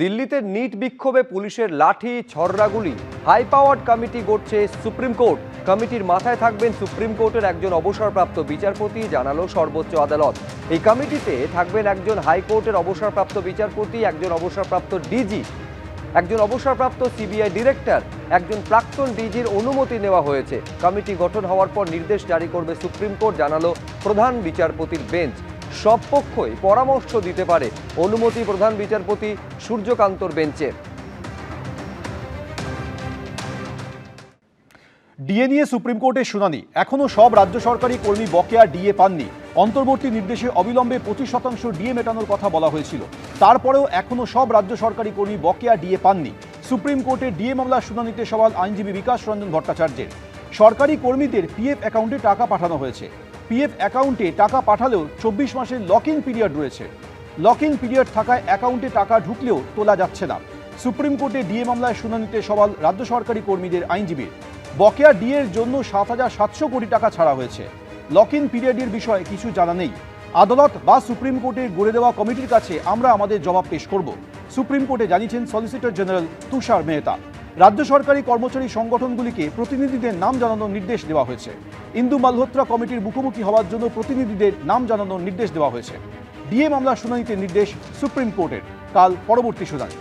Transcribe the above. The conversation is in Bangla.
দিল্লিতে নিট বিক্ষোভে পুলিশের লাঠি ছররাগুলি হাই পাওয়ার্ড কমিটি গড়ছে সুপ্রিম কোর্ট। কমিটির মাথায় থাকবেন সুপ্রিম কোর্টের একজন অবসরপ্রাপ্ত বিচারপতি, জানালো সর্বোচ্চ আদালত। এই কমিটিতে থাকবেন একজন হাইকোর্টের অবসরপ্রাপ্ত বিচারপতি, একজন অবসরপ্রাপ্ত ডিজি, একজন অবসরপ্রাপ্ত সিবিআই ডিরেক্টর, একজন প্রাক্তন ডিজির অনুমতি নেওয়া হয়েছে। কমিটি গঠন হওয়ার পর নির্দেশ জারি করবে সুপ্রিম কোর্ট, জানালো প্রধান বিচারপতির বেঞ্চ। সব পক্ষই পরামর্শ দিতে পারে, অনুমতি প্রধান বিচারপতি সূর্যকান্তর বেঞ্চের। ডিএ নিয়ে সুপ্রিম কোর্টের শুনানি। এখনো সব রাজ্য সরকারি কর্মী বকেয়া ডিএ পাননি। অন্তর্বর্তী নির্দেশে অবিলম্বে 25% ডিএ মেটানোর কথা বলা হয়েছিল। তারপরেও এখনো সব রাজ্য সরকারি কর্মী বকেয়া ডিএ পাননি। সুপ্রিম কোর্টে ডিএ মামলার শুনানিতে সওয়াল আইনজীবী বিকাশ রঞ্জন ভট্টাচার্যের। সরকারি কর্মীদের পিএফ অ্যাকাউন্টে টাকা পাঠানো হয়েছে। পিএফ অ্যাকাউন্টে টাকা পাঠালেও 24 মাসের লক ইন পিরিয়ড রয়েছে। লক ইন পিরিয়ড থাকায় অ্যাকাউন্টে টাকা ঢুকলেও তোলা যাচ্ছে না। সুপ্রিম কোর্টে ডিএ মামলায় শুনানিতে সওয়াল রাজ্য সরকারি কর্মীদের আইনজীবীর। বকেয়া ডিএর জন্য 7,700 কোটি টাকা ছাড়া হয়েছে। লক ইন পিরিয়ডের বিষয়ে কিছু জানা নেই। আদালত বা সুপ্রিম কোর্টের গড়ে দেওয়া কমিটির কাছে আমরা আমাদের জবাব পেশ করব, সুপ্রিম কোর্টে জানিয়েছেন সলিসিটর জেনারেল তুষার মেহতা। রাজ্য সরকারি কর্মচারী সংগঠনগুলিকে প্রতিনিধিদের নাম জানানোর নির্দেশ দেওয়া হয়েছে। ইন্দু মালহোত্রা কমিটির মুখোমুখি হওয়ার জন্য প্রতিনিধিদের নাম জানানোর নির্দেশ দেওয়া হয়েছে। ডিএ মামলার শুনানিতে নির্দেশ সুপ্রিম কোর্টের। কাল পরবর্তী শুনানি।